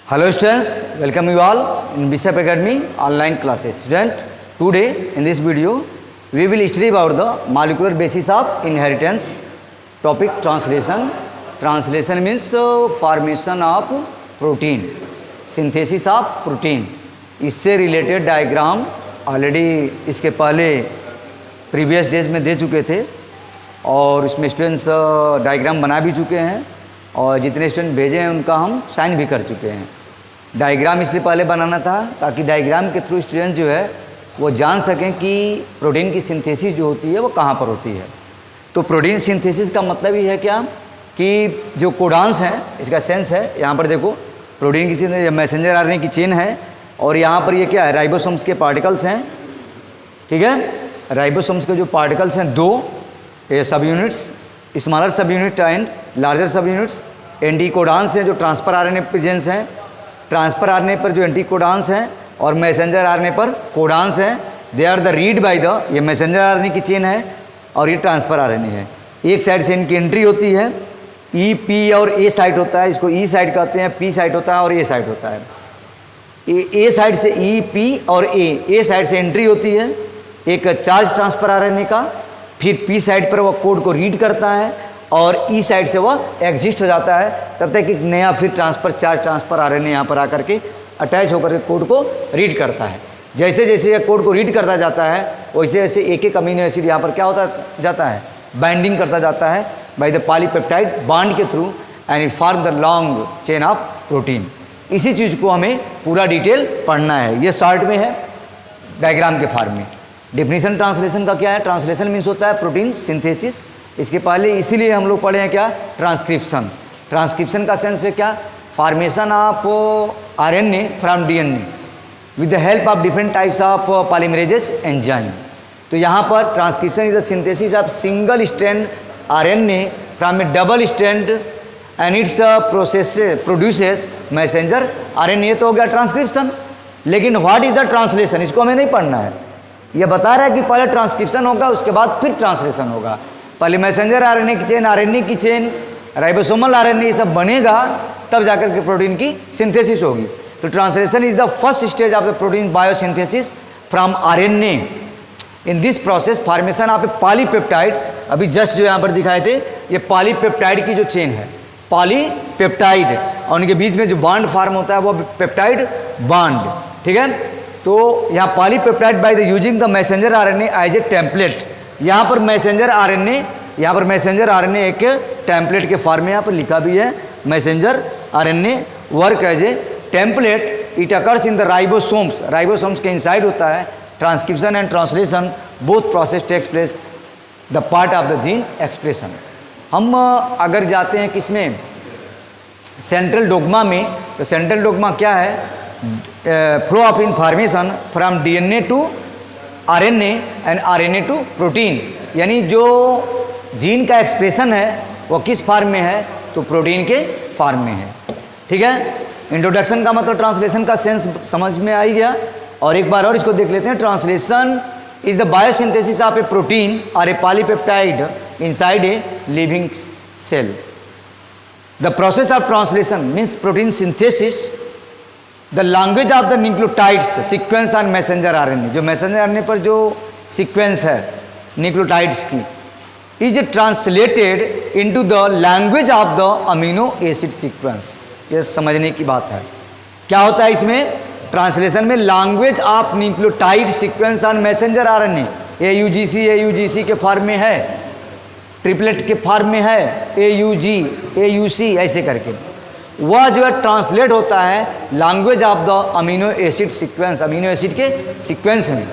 Hello students, welcome you all in Bishop Academy online classes. Student, today in this video we will study about the molecular basis of inheritance. Topic translation. Translation means formation of protein, synthesis of protein. इससे related diagram already इसके पहले previous days में दे चुके थे और इसमें students diagram बना भी चुके हैं और जितने स्टूडेंट भेजे हैं उनका हम साइन भी कर चुके हैं। डायग्राम इसलिए पहले बनाना था ताकि डायग्राम के थ्रू स्टूडेंट जो है वो जान सकें कि प्रोटीन की सिंथेसिस जो होती है वो कहाँ पर होती है। तो प्रोटीन सिंथेसिस का मतलब ही है क्या कि जो कोडान्स हैं, इसका सेंस है, यहाँ पर देखो प्रोटीन की मैसेंजर आरएनए की चेन है और यहाँ पर ये क्या है, राइबोसोम्स के पार्टिकल्स हैं। ठीक है, राइबोसोम्स के जो पार्टिकल्स हैं दो सब यूनिट्स, स्मॉलर सब यूनिट एंड लार्जर सब यूनिट्स। एंटी कोडान्स हैं जो ट्रांसफर आरएनए प्रेजेंस हैं, ट्रांसफर आरएनए पर जो एंटी कोडान्स हैं और मैसेंजर आरएनए पर कोडान्स हैं। They are the read by the, ये मैसेंजर आरएनए की चेन है और ये ट्रांसफर आरएनए है। एक साइड से इनकी एंट्री होती है, ई पी और ए साइट होता है, इसको ई साइट कहते हैं, पी साइट होता है और ए साइट होता है। ए साइड से ई पी और ए साइड से एंट्री होती है एक चार्ज ट्रांसफर आरएनए का, फिर पी साइड पर वह कोड को रीड करता है और ई साइड से वह एग्जिस्ट हो जाता है। तब तक एक नया फिर चार्ज ट्रांसफर आरएनए यहाँ पर आकर के अटैच होकर के कोड को रीड करता है। जैसे जैसे यह कोड को रीड करता जाता है वैसे वैसे एक एक अमीनो एसिड यहाँ पर क्या होता जाता है, बाइंडिंग करता जाता है बाय द पॉलीपेप्टाइड बॉन्ड के through and it form the long chain of protein. इसी चीज़ को हमें पूरा डिटेल पढ़ना है, ये शॉर्ट में है डायग्राम के फॉर्म में। डेफिनेशन ट्रांसलेशन का क्या है, ट्रांसलेशन मीन्स होता है प्रोटीन सिंथेसिस। इसके पहले इसीलिए हम लोग पढ़े हैं क्या, ट्रांसक्रिप्शन। ट्रांसक्रिप्शन का सेंस है क्या, formation of RNA from DNA with the help of different types of polymerases enzyme. तो यहाँ पर transcription is the synthesis of single strand RNA from a double strand and its produces messenger RNA. तो हो गया transcription. लेकिन what is the translation, इसको हमें नहीं पढ़ना है। यह बता रहा है कि पहले ट्रांसक्रिप्शन होगा उसके बाद फिर ट्रांसलेशन होगा। पहले मैसेंजर आरएनए की चेन राइबोसोमल आरएनए ये सब बनेगा तब जाकर के प्रोटीन की सिंथेसिस होगी। तो translation is the first stage of the protein biosynthesis from RNA. In this process formation of A polypeptide, अभी जस्ट जो यहाँ पर दिखाए थे ये पॉलीपेप्टाइड की जो चेन है, पॉलीपेप्टाइड, और उनके बीच में जो बॉन्ड फॉर्म होता है वो पेप्टाइड बॉन्ड। ठीक है, तो यहाँ polypeptide by the using the messenger RNA as a template. यहाँ पर मैसेंजर आरएनए एक टेम्पलेट के फॉर्म में यहाँ पर लिखा भी है, messenger RNA work as a template. It occurs in the ribosomes के इनसाइड होता है। Transcription and translation both process takes place the part of the gene expression. हम अगर जाते हैं किसमें, सेंट्रल डोग्मा में, तो सेंट्रल डोग्मा क्या है, flow of information from DNA to RNA and RNA to protein. यानी जो जीन का एक्सप्रेशन है वो किस फॉर्म में है, तो प्रोटीन के फॉर्म में है। ठीक है, इंट्रोडक्शन का मतलब ट्रांसलेशन का सेंस समझ में आ ही गया। और एक बार और इसको देख लेते हैं। Translation is the biosynthesis of a protein और a polypeptide inside a living cell. The process of translation means protein synthesis the language of the nucleotides sequence on messenger RNA. जो मैसेंजर आरएनए पर जो sequence है nucleotides की, is translated into the language of the amino acid sequence. ये समझने की बात है। क्या होता है इसमें, ट्रांसलेशन में language of nucleotide sequence on messenger RNA, AUGC के फॉर्म में है, ट्रिपलेट के फॉर्म में है, AUG AUC ऐसे करके वह जो है ट्रांसलेट होता है language of the amino acid sequence, amino acid के सीक्वेंस में।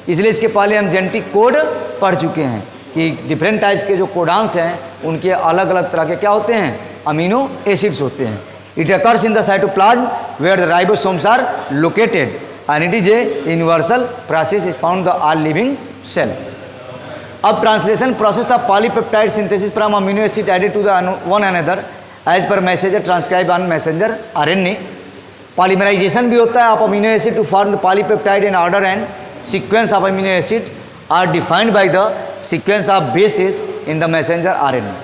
इसलिए इसके पहले हम जेनेटिक कोड पढ़ चुके हैं कि डिफरेंट टाइप्स के जो कोडान्स हैं उनके अलग अलग तरह के क्या होते हैं, अमीनो एसिड्स होते हैं। It occurs in the cytoplasm where the ribosomes are located and it is a universal process is found the all living cell. अब translation process of polypeptide synthesis from amino acid added to the one another as per messenger transcribe on messenger RNA. Polymerization भी होता है of amino acid to form the polypeptide in order and sequence of amino acid are defined by the sequence of basis in the messenger RNA.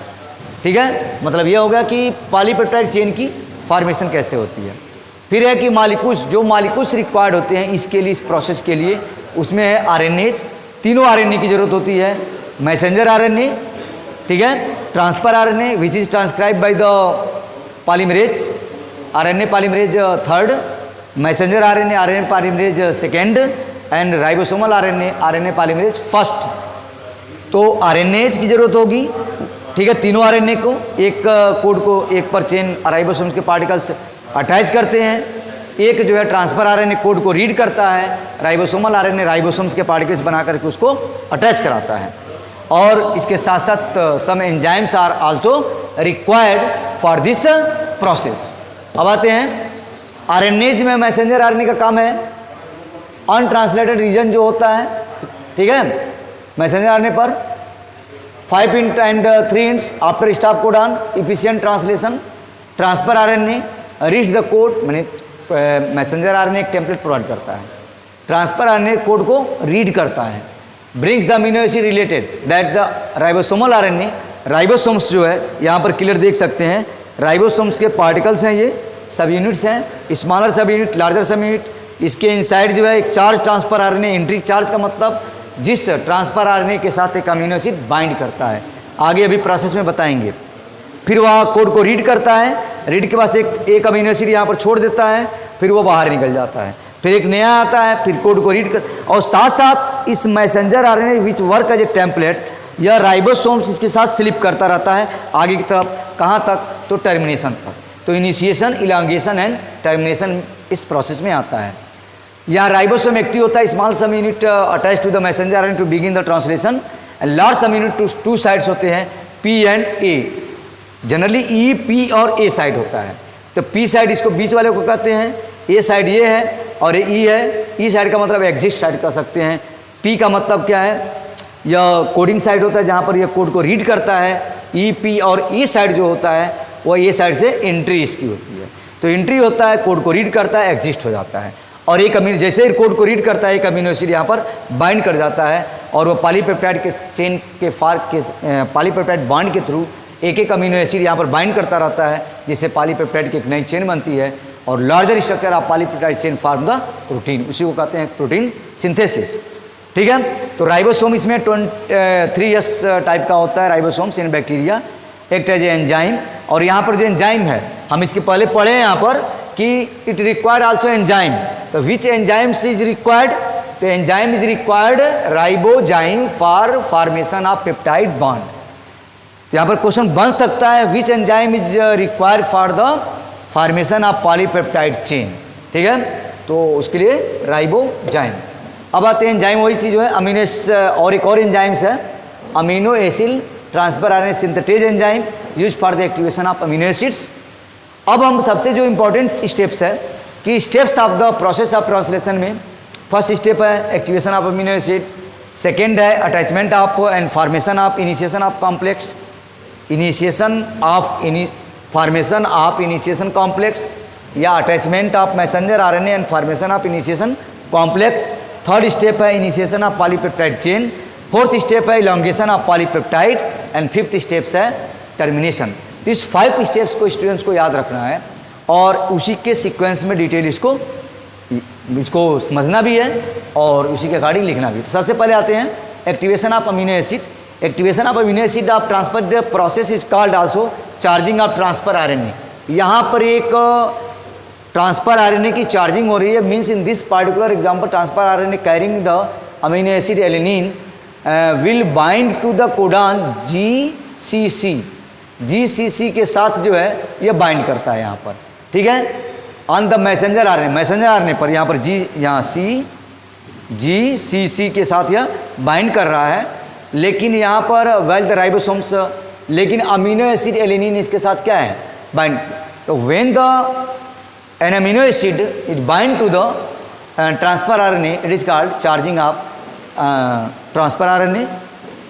ठीक है, मतलब यह होगा कि polypeptide chain की फॉर्मेशन कैसे होती है। फिर है कि मालिक्यूल्स, जो मालिक्यूल्स रिक्वायर्ड होते हैं इसके लिए, इस प्रोसेस के लिए, उसमें है आरएनएज, तीनों आरएनए की जरूरत होती है। मैसेंजर आरएनए, ठीक है, transfer RNA which is transcribe by the polymerase, RNA polymerase third, messenger RNA, RNA polymerase second, and ribosomal RNA, RNA polymerase first. तो आरएनएज की जरूरत होगी, ठीक है, तीनों आरएनए को, एक कोड को एक पर चेन राइबोसोम्स के पार्टिकल्स अटैच करते हैं, एक जो है ट्रांसफर आरएनए कोड को रीड करता है, राइबोसोमल आरएनए राइबोसोम्स के पार्टिकल्स बना करके उसको अटैच कराता है। और इसके साथ साथ some enzymes are also required for this process. अब आते हैं आरएनएज में मैसेंजर आरएनए का काम है अनट्रांसलेटेड रीजन जो होता है, ठीक है, मैसेंजर आरएनए पर 5 end and 3 ends after stop codon efficient translation, transfer RNA reach the code, मैंने मैसेंजर आरएनए एक टेम्पलेट प्रोवाइड करता है, ट्रांसफर आरएनए कोड को रीड करता है, brings the amino acid related that the ribosomal RNA, ribosomes जो है यहाँ पर क्लियर देख सकते हैं, राइबोसोम्स के पार्टिकल्स हैं, ये सब यूनिट्स हैं, स्मॉलर सब यूनिट, लार्जर सब यूनिट, इसके इनसाइड जो है एक चार्ज ट्रांसफर आरएनए, इंट्रिक चार्ज का मतलब जिस ट्रांसफर आरएनए के साथ एक अमीनो एसिड बाइंड करता है, आगे अभी प्रोसेस में बताएंगे। फिर वह कोड को रीड करता है, रीड के पास एक अमीनो एसिड यहाँ पर छोड़ देता है, फिर वो बाहर निकल जाता है, फिर एक नया आता है, फिर कोड को रीड कर, और साथ साथ इस messenger RNA which work as a template, यह राइबोसोम्स इसके साथ स्लिप करता रहता है आगे की तरफ, कहाँ तक, तो टर्मिनेशन तक। तो इनिशिएशन, इलांगेशन एंड टर्मिनेशन इस प्रोसेस में आता है। यहाँ राइबोसोम एक्टिव होता है, small subunit attach to the messenger RNA to begin the translation, and large subunit two sites होते हैं, P and A, generally E, P और ए साइड होता है। तो पी साइड इसको बीच वाले को कहते हैं, ए साइड ये है और ये ई है, ई साइड का मतलब एग्जिस्ट साइड कह सकते हैं, पी का मतलब क्या है, यह कोडिंग साइड होता है जहाँ पर यह कोड को रीड करता है, ई, पी और ई साइड जो होता है वो ए साइड से एंट्री इसकी होती है। तो एंट्री होता है, कोड को रीड करता है, एग्जिस्ट हो जाता है, और एक अमीनो, जैसे ही कोड को रीड करता है एक अमीनो एसिड यहाँ पर बाइंड कर जाता है, और वो पॉलीपेप्टाइड के चेन के पॉलीपेप्टाइड बॉन्ड के थ्रू एक एक अमीनो एसिड यहाँ पर बाइंड करता रहता है, जिससे पॉलीपेप्टाइड की एक नई चेन बनती है, और larger structure of polypeptide chain form the protein, उसी को कहते हैं प्रोटीन सिंथेसिस, ठीक है। तो राइबोसोम इसमें 3S टाइप का होता है, ribosomes in bacteria, act as a enzyme, और यहाँ पर जो एंजाइम है हम इसके पहले पढ़े हैं यहाँ पर कि इट रिक्वायर्ड आल्सो एंजाइम, तो विच एंजाइम्स इज रिक्वायर्ड, तो enzyme is required ribozyme for formation of peptide bond. तो यहाँ पर क्वेश्चन बन सकता है which enzyme is required for the formation of polypeptide chain, ठीक है, तो उसके लिए राइबोजाइम। अब आते हैं एंजाइम, वही चीज़ जो है अमीनो, और एक और एंजाइम्स है amino acid transfer RNA synthetase enzyme use for the activation of amino acids. अब हम सबसे जो इम्पोर्टेंट स्टेप्स है कि steps of the process of translation में फर्स्ट स्टेप है activation of amino acid, second है attachment of and formation of initiation of complex, formation of initiation complex या attachment of messenger RNA and formation of initiation complex. Third step है initiation of polypeptide chain, fourth step है elongation of polypeptide, and fifth steps है termination. तो इस 5 steps को students को याद रखना है, और उसी के सीक्वेंस में डिटेल इसको समझना भी है और उसी के अकॉर्डिंग लिखना भी है। तो सबसे पहले आते हैं activation of amino acid. Activation of amino acid of transfer the process is called also charging of transfer RNA. यहाँ पर एक ट्रांसफर आरएनए की चार्जिंग हो रही है, means in this particular example transfer RNA carrying the amino acid alanine will bind to the codon GCC। GCC के साथ जो है ये बाइंड करता है यहाँ पर, ठीक है, ऑन द मैसेंजर आरएनए पर यहाँ पर GCC के साथ यह बाइंड कर रहा है, लेकिन यहाँ पर वेल द राइबोसोम्स, लेकिन अमीनो एसिड एलिनिन इसके साथ क्या है बाइंड। तो when the an amino acid is bind to the transfer RNA it is called charging of transfer RNA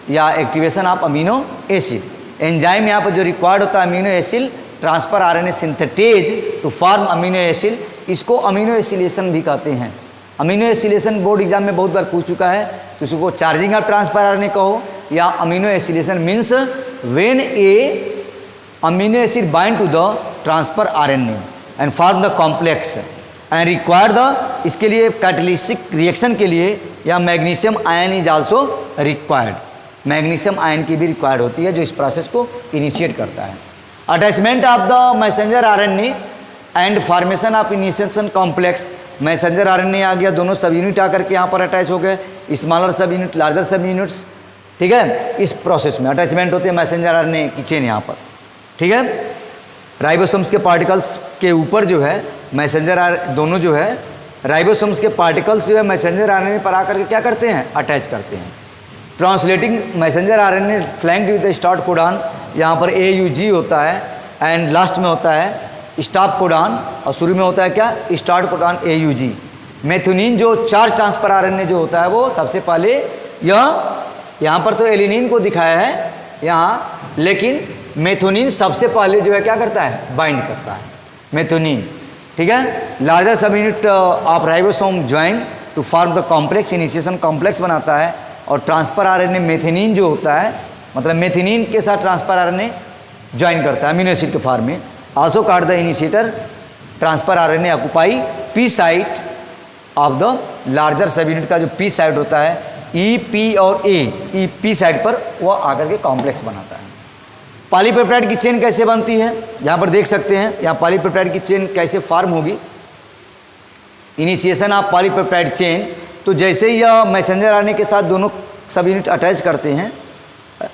या activation of amino acid. Enzyme यहाँ पर जो रिक्वायर्ड होता है amino acid transfer RNA synthetase to form amino acid, इसको amino acylation भी कहते हैं। अमीनो एसिलेशन बोर्ड एग्जाम में बहुत बार पूछ चुका है, तो इसको चार्जिंग ऑफ ट्रांसफर आरएनए कहो या amino acylation, means when a amino acid bind to the transfer RNA. And form the complex and require the, इसके लिए कैटलिस्टिक रिएक्शन के लिए या magnesium ion is also required, magnesium ion की भी required होती है जो इस प्रोसेस को इनिशिएट करता है। Attachment of the messenger RNA and formation of initiation complex, messenger RNA आ गया, दोनों सब यूनिट आकर के यहाँ पर अटैच हो गए, स्मॉलर सब यूनिट लार्जर सब यूनिट्स, ठीक है। इस प्रोसेस में अटैचमेंट होते हैं मैसेंजर आरएनए की चेन यहाँ पर, ठीक है। राइबोसोम्स के पार्टिकल्स के ऊपर जो है मैसेंजर दोनों जो है राइबोसोम्स के पार्टिकल्स जो है मैसेंजर आरएनए पर आकर के क्या करते हैं, अटैच करते हैं। Translating messenger RNA flanked with the start codon, यहाँ पर AUG होता है एंड लास्ट में होता है स्टॉप कोडॉन और शुरू में होता है क्या, स्टार्ट कोडॉन AUG। मेथियोनिन जो चार्ज ट्रांसफर आरएनए जो होता है वो सबसे पहले यहाँ पर तो एलिनिन को दिखाया है यहाँ, लेकिन मेथियोनिन सबसे पहले जो है क्या करता है, बाइंड करता है मेथियोनिन, ठीक है। Larger subunit of ribosome join to form the complex, initiation complex बनाता है और ट्रांसफर आरएनए मेथियोनिन जो होता है, मतलब मेथियोनिन के साथ ट्रांसफर आरएनए ज्वाइन करता है अमीनो एसिड के फॉर्म में। Also called the initiator transfer RNA occupy P site of the larger सब यूनिट का जो पी साइट होता है ई, पी और ए, पी साइड पर वह आकर के कॉम्प्लेक्स बनाता है। पॉलीपेप्टाइड की चेन कैसे बनती है, यहाँ पर देख सकते हैं, यहाँ पॉलीपेप्टाइड की चेन कैसे फॉर्म होगी। इनिशिएशन ऑफ पॉलीपेप्टाइड चेन, तो जैसे ही यह मैसेंजर आरएनए के साथ दोनों सब यूनिट अटैच करते हैं,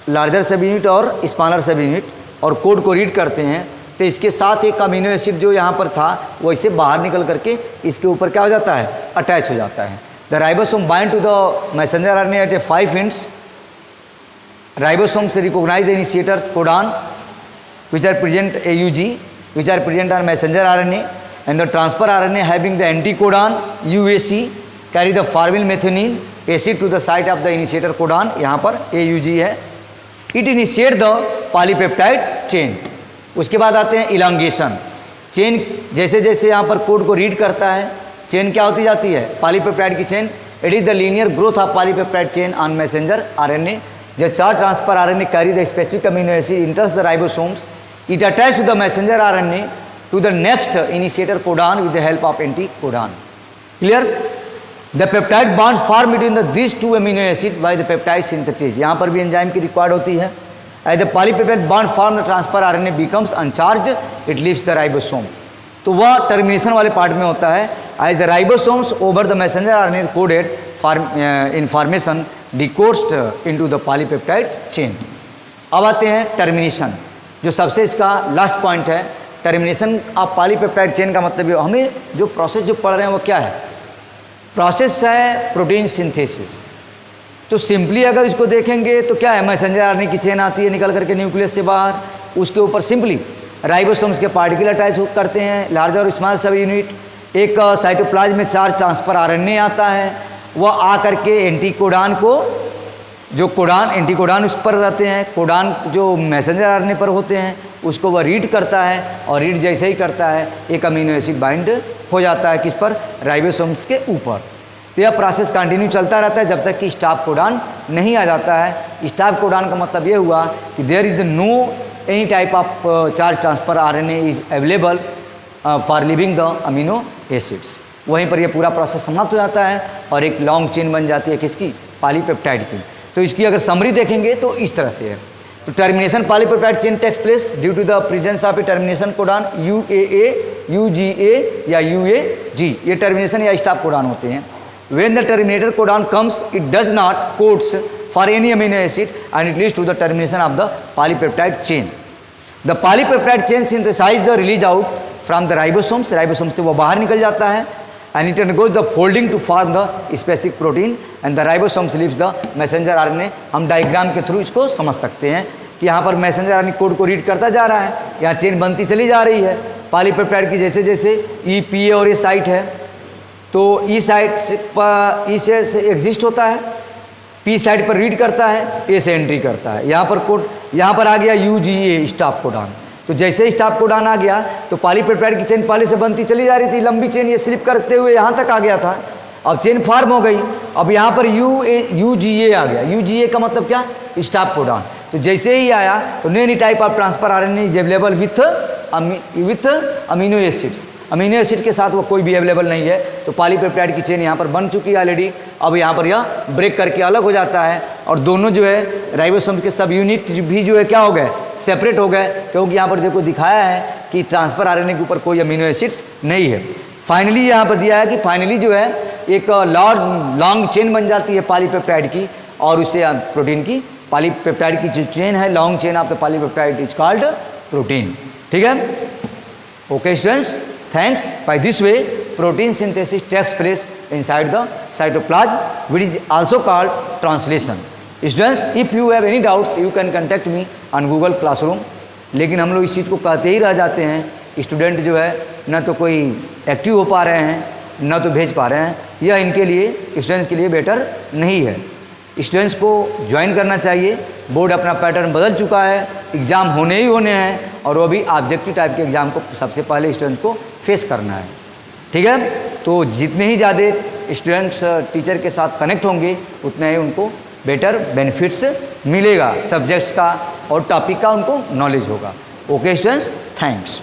लार्जर सब यूनिट और स्मॉलर सब यूनिट, और कोड को रीड करते हैं, तो इसके साथ एक अमीनो एसिड जो यहाँ पर था वो इसे बाहर निकल करके इसके ऊपर क्या हो जाता है, अटैच हो जाता है। The ribosome bind to the messenger RNA at a 5 ends। Ribosomes recognize the initiator codon which are present AUG, which are present on messenger RNA, and the transfer RNA having the anticodon UAC carry the formyl methionine acid to the site of the initiator codon, यहाँ पर AUG है। It initiate the polypeptide chain। उसके बाद आते हैं elongation. Chain जैसे जैसे यहाँ पर कोड को रीड करता है, चेन क्या होती जाती है, पॉलीपेप्टाइड की chain. It is the linear growth of polypeptide chain on messenger RNA. The charge transfer RNA carry the specific amino acid enters the ribosomes. It attaches to the messenger RNA to the next initiator codon with the help of anticodon. Clear? The peptide bond formed between these two amino acid by the peptide synthetase. यहाँ पर भी enzyme की required होती है। As the polypeptide bond formed, the transfer RNA becomes uncharged. It leaves the ribosome. तो वह termination वाले part में होता है। As the ribosomes over the messenger RNA is coded information decoded into the polypeptide chain. अब आते हैं termination, जो सबसे इसका लास्ट पॉइंट है। टर्मिनेशन ऑफ पॉलीपेप्टाइड चेन का मतलब ये, हमें जो प्रोसेस जो पढ़ रहे हैं वो क्या है, प्रोसेस है प्रोटीन सिंथेसिस। तो सिंपली अगर इसको देखेंगे तो क्या है, मैसेंजर आरएनए की चेन आती है निकल करके न्यूक्लियस से बाहर, उसके ऊपर सिंपली राइबोसोम्स के पार्टिकल अटैच करते हैं, लार्जर और स्मॉलर सब यूनिट। एक साइटोप्लाज्म में चार्ज ट्रांसफर आरएनए आता है, वह आकर के एंटीकोडॉन को, जो कोडॉन एंटीकोडॉन उस पर रहते हैं, कोडॉन जो मैसेंजर आरएनए पर होते हैं उसको वह रीड करता है, और रीड जैसे ही करता है एक अमीनो एसिड बाइंड हो जाता है किस पर, राइबोसोम्स के ऊपर। तो यह प्रोसेस कंटिन्यू चलता रहता है जब तक कि स्टॉप कोडॉन नहीं आ जाता है। स्टॉप कोडॉन का मतलब ये हुआ कि there is no any type of charge transfer RNA is available for living the amino acids. वहीं पर यह पूरा प्रोसेस समाप्त हो जाता है और एक लॉन्ग चेन बन जाती है किसकी, पॉलीपेप्टाइड की। तो इसकी अगर समरी देखेंगे तो इस तरह से है। तो termination polypeptide chain takes place due to the presence of a termination codon UAA, UGA या UAG, ये टर्मिनेशन या स्टॉप कोडॉन होते हैं। When the terminator codon comes it does not codes for any amino acid and it leads to the termination of the polypeptide chain. The polypeptide chain synthesize the release out from the ribosomes, ribosome से वो बाहर निकल जाता है, and it undergoes the folding to form the specific protein and the ribosomes leaves the messenger RNA। हम diagram के through इसको समझ सकते हैं कि यहाँ पर मैसेंजर आरएनए कोड को रीड करता जा रहा है, यहाँ चेन बनती चली जा रही है पॉलीपेप्टाइड की। जैसे जैसे ई, पी, ए और ये साइट है, तो ई साइट पर ई से एग्जिस्ट होता है, पी साइट पर रीड करता है, ए से एंट्री करता है। यहाँ पर कोड, यहाँ पर आ गया UGA स्टॉप कोडॉन। तो जैसे ही स्टॉप कोडॉन आ गया तो पॉलीपेप्टाइड की चेन पहले से बनती चली जा रही थी, लंबी चेन ये स्लिप करते हुए यहाँ तक आ गया था, अब चेन फॉर्म हो गई। अब यहाँ पर UGA आ गया। UGA का मतलब क्या, स्टॉप कोडॉन। तो जैसे ही आया तो no any type of transfer RNA is available with amino acids. Amino acid के साथ वो कोई भी अवेलेबल नहीं है, तो पॉलीपेप्टाइड की चेन यहाँ पर बन चुकी है ऑलरेडी। अब यहाँ पर यह ब्रेक करके अलग हो जाता है और दोनों जो है राइबोसोम के सब यूनिट भी जो है क्या हो गए, सेपरेट हो गए, क्योंकि यहाँ पर देखो दिखाया है कि ट्रांसफर आरएनए के ऊपर कोई अमीनो एसिड्स नहीं है। फाइनली यहाँ पर दिया है कि फाइनली जो है एक लॉन्ग चेन बन जाती है पॉलीपेप्टाइड की, और उससे प्रोटीन की पॉलीपेप्टाइड की जो चेन है, long chain of the polypeptide is called protein. ठीक है, okay students, thanks. By this way, protein synthesis takes place inside the cytoplasm, which is also called translation. Students, if you have any doubts, you can contact me on Google Classroom. लेकिन हम लोग इस चीज़ को कहते ही रह जाते हैं, student जो है ना तो कोई एक्टिव हो पा रहे हैं, ना तो भेज पा रहे हैं। यह इनके लिए, स्टूडेंट्स के लिए बेटर नहीं है। स्टूडेंट्स को ज्वाइन करना चाहिए। बोर्ड अपना पैटर्न बदल चुका है, एग्ज़ाम होने ही होने हैं, और वो भी ऑब्जेक्टिव टाइप के एग्ज़ाम को सबसे पहले स्टूडेंट्स को फेस करना है। ठीक है, तो जितने ही ज़्यादा स्टूडेंट्स टीचर के साथ कनेक्ट होंगे उतना ही उनको बेटर बेनिफिट्स मिलेगा, सब्जेक्ट्स का और टॉपिक का उनको नॉलेज होगा। Okay students, thanks.